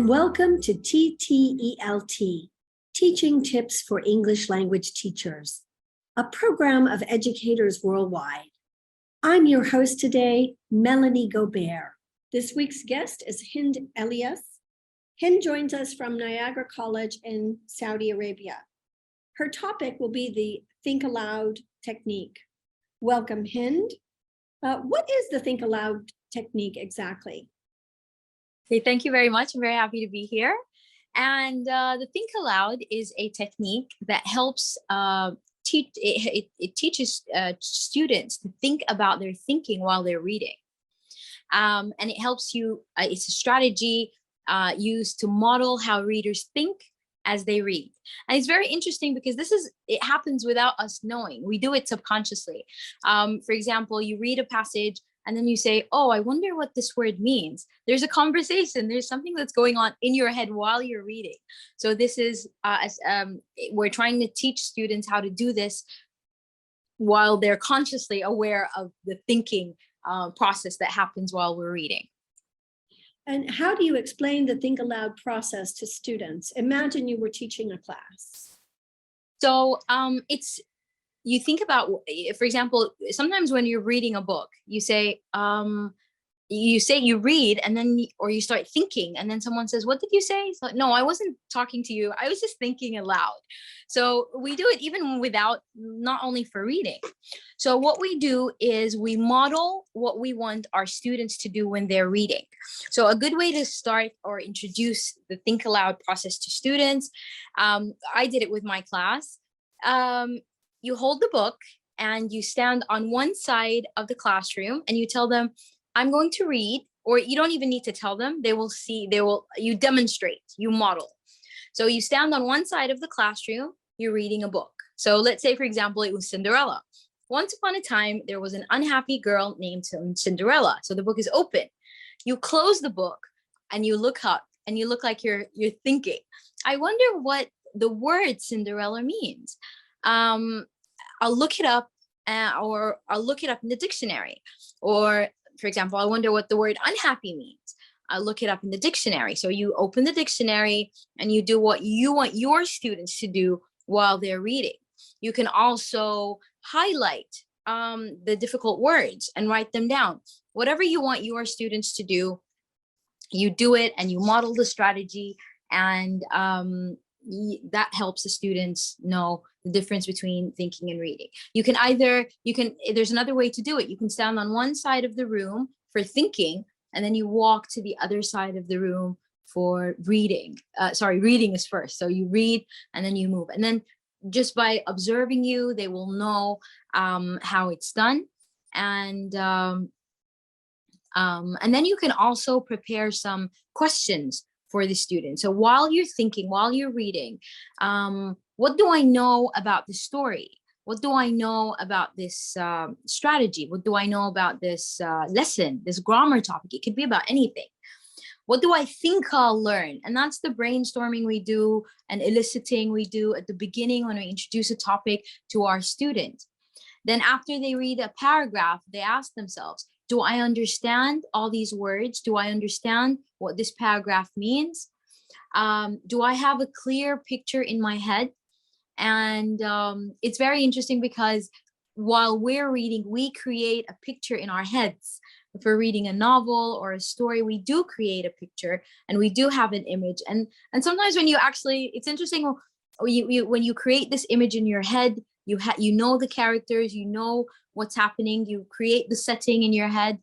and welcome to TTELT, Teaching Tips for English Language Teachers, a program of educators worldwide. I'm your host today, Melanie Gobert. This week's guest is Hind Elyas. Hind joins us from Niagara College in Saudi Arabia. Her topic will be the Think Aloud technique. Welcome, Hind. What is the Think Aloud technique exactly? Okay, thank you very much. I'm very happy to be here. And the Think Aloud is a technique that helps it teaches students to think about their thinking while they're reading. And it helps you, it's a strategy used to model how readers think as they read. And it's very interesting because it happens without us knowing. We do it subconsciously. For example, you read a passage and then you say, oh, I wonder what this word means. There's a conversation. There's something that's going on in your head while you're reading. So this is, we're trying to teach students how to do this while they're consciously aware of the thinking process that happens while we're reading. And how do you explain the Think Aloud process to students? Imagine you were teaching a class. So you think about, for example, sometimes when you're reading a book, you read and then, or you start thinking and then someone says, what did you say? It's like, no, I wasn't talking to you. I was just thinking aloud. So we do it even without, not only for reading. So what we do is we model what we want our students to do when they're reading. So a good way to start or introduce the Think Aloud process to students, I did it with my class. You hold the book and you stand on one side of the classroom and you tell them, I'm going to read, or you don't even need to tell them, you demonstrate, you model. So you stand on one side of the classroom, you're reading a book. So let's say, for example, it was Cinderella. Once upon a time, there was an unhappy girl named Cinderella. So the book is open. You close the book and you look up and you look like you're thinking, I wonder what the word Cinderella means. I'll look it up or I'll look it up in the dictionary. Or for example, I wonder what the word unhappy means. I'll look it up in the dictionary. So you open the dictionary and you do what you want your students to do while they're reading. You can also highlight the difficult words and write them down. Whatever you want your students to do, you do it and you model the strategy, and that helps the students know the difference between thinking and reading. There's another way to do it. You can stand on one side of the room for thinking, and then you walk to the other side of the room for reading. Reading is first. So you read and then you move. And then just by observing you, they will know how it's done. And then you can also prepare some questions for the student. So while you're thinking, while you're reading, what do I know about the story? What do I know about this strategy? What do I know about this lesson, this grammar topic? It could be about anything. What do I think I'll learn? And that's the brainstorming we do and eliciting we do at the beginning when we introduce a topic to our student. Then after they read a paragraph, they ask themselves, do I understand all these words? Do I understand what this paragraph means? Do I have a clear picture in my head? And it's very interesting because while we're reading, we create a picture in our heads. If we're reading a novel or a story, we do create a picture and we do have an image. And sometimes when it's interesting when you create this image in your head, you know the characters, you know what's happening, you create the setting in your head.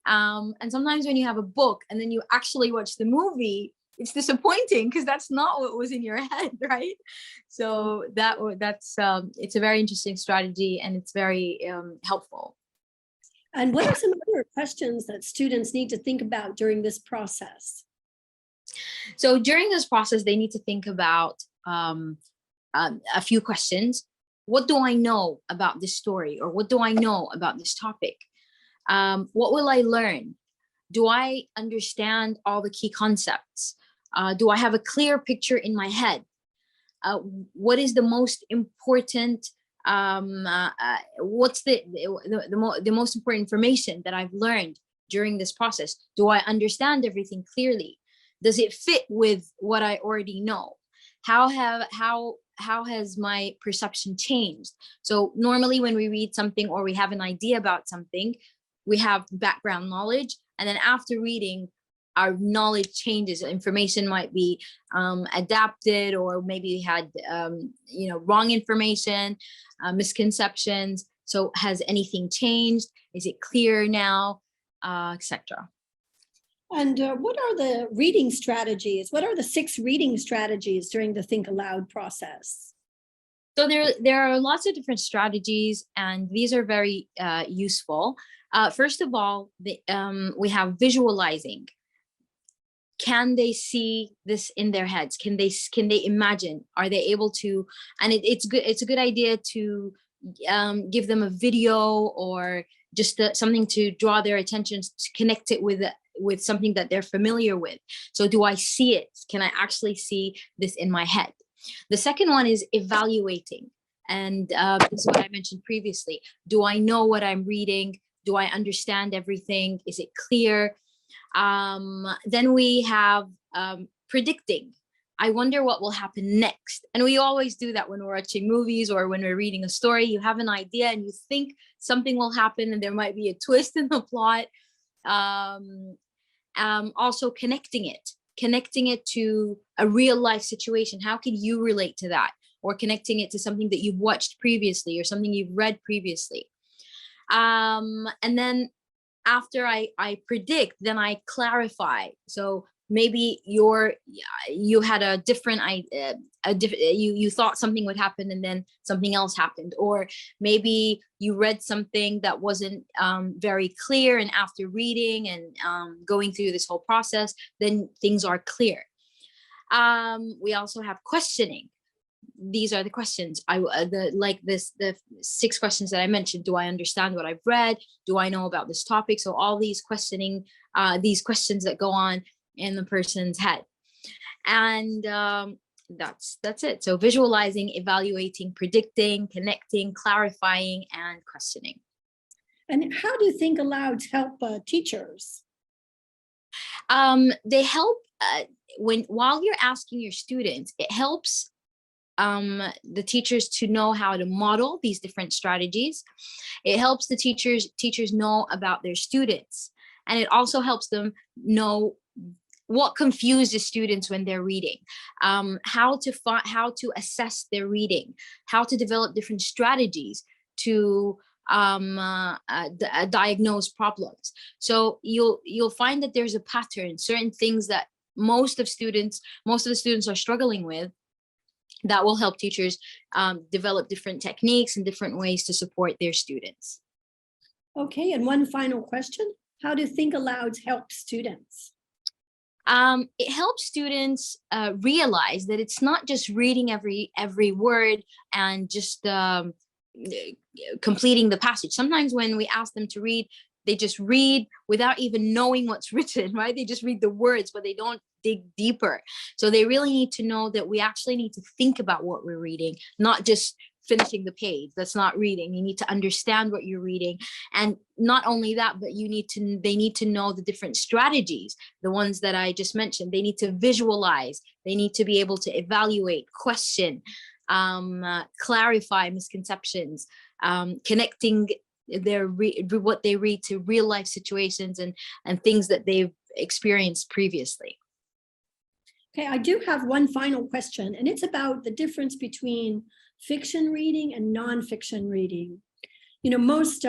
And sometimes when you have a book and then you actually watch the movie, it's disappointing because that's not what was in your head, right? So that's it's a very interesting strategy and it's very helpful. And what are some other questions that students need to think about during this process? So during this process, they need to think about a few questions. What do I know about this story? Or what do I know about this topic? What will I learn? Do I understand all the key concepts? Do I have a clear picture in my head? What is the most important? What's the most important information that I've learned during this process? Do I understand everything clearly? does it fit with what I already know? How has my perception changed? So normally when we read something or we have an idea about something, we have background knowledge, and then after reading, our knowledge changes. Information might be adapted, or maybe we had wrong information, misconceptions. So has anything changed? Is it clear now, etc.? And what are the reading strategies? What are the 6 reading strategies during the Think Aloud process? So there are lots of different strategies, and these are very useful. First of all, we have visualizing. Can they see this in their heads? Can they imagine? Are they able to? And it's good. It's a good idea to give them a video, or just something to draw their attention, to connect it with something that they're familiar with. So do I see it? Can I actually see this in my head? The second one is evaluating. And this is what I mentioned previously. Do I know what I'm reading? Do I understand everything? Is it clear? Then we have predicting. I wonder what will happen next. And we always do that when we're watching movies or when we're reading a story. You have an idea and you think something will happen, and there might be a twist in the plot. Also connecting it to a real life situation. How can you relate to that? Or connecting it to something that you've watched previously or something you've read previously. And then after I predict, then I clarify. So maybe you had a different you thought something would happen and then something else happened, or maybe you read something that wasn't very clear, and after reading and going through this whole process, then things are clear. We also have questioning. These are the questions the 6 questions that I mentioned. Do I understand what I've read? Do I know about this topic? So all these questions that go on in the person's head. And that's it. So visualizing, evaluating, predicting, connecting, clarifying, and questioning. And how do Think Alouds help teachers? They help while you're asking your students, it helps the teachers to know how to model these different strategies. It helps the teachers know about their students, and it also helps them know what confuses students when they're reading, how to assess their reading, how to develop different strategies to diagnose problems. So you'll find that there's a pattern, certain things that most of the students are struggling with, that will help teachers develop different techniques and different ways to support their students. Okay, and one final question. How do Think Alouds help students? It helps students realize that it's not just reading every word and just completing the passage. Sometimes when we ask them to read, they just read without even knowing what's written, right? They just read the words, but they don't dig deeper. So they really need to know that we actually need to think about what we're reading, not just finishing the page. That's not reading. You need to understand what you're reading. And not only that, but they need to know the different strategies, the ones that I just mentioned. They need to visualize. They need to be able to evaluate, question, clarify misconceptions, connecting what they read to real life situations and things that they've experienced previously. Okay, I do have one final question, and it's about the difference between fiction reading and nonfiction reading. You know, most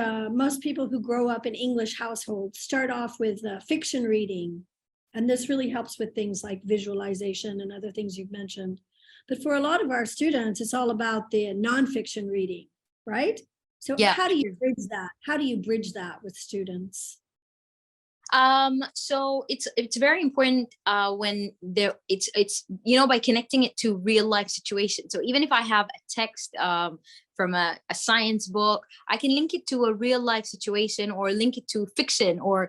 people who grow up in English households start off with fiction reading, and this really helps with things like visualization and other things you've mentioned. But for a lot of our students, it's all about the nonfiction reading, right? So yeah. How do you bridge that? How do you bridge that with students? So it's very important when it's by connecting it to real life situations. So even if I have a text from a science book, I can link it to a real life situation, or link it to fiction, or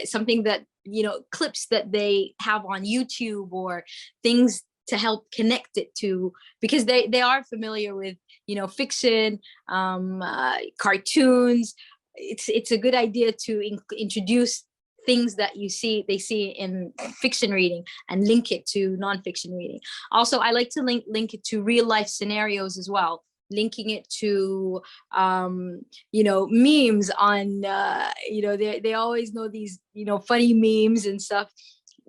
something that clips that they have on YouTube, or things to help connect it to, because they are familiar with fiction, cartoons. It's a good idea to introduce things that they see in fiction reading and link it to nonfiction reading. Also, I like to link it to real life scenarios as well, linking it to memes on they always know these funny memes and stuff.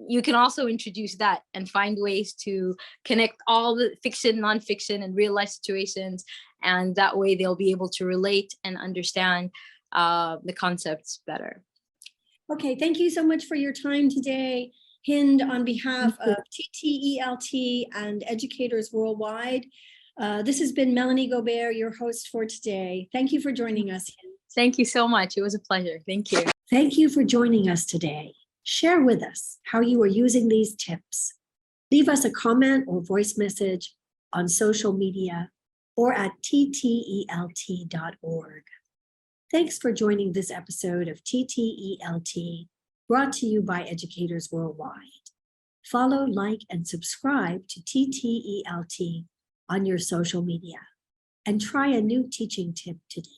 You can also introduce that and find ways to connect all the fiction, nonfiction, and real life situations, and that way they'll be able to relate and understand the concepts better. Okay, thank you so much for your time today, Hind, on behalf of TTELT and educators worldwide. This has been Melanie Gobert, your host for today. Thank you for joining us, Hind. Thank you so much. It was a pleasure. Thank you. Thank you for joining us today. Share with us how you are using these tips. Leave us a comment or voice message on social media or at ttelt.org. Thanks for joining this episode of TTELT, brought to you by Educators Worldwide. Follow, like, and subscribe to TTELT on your social media, and try a new teaching tip today.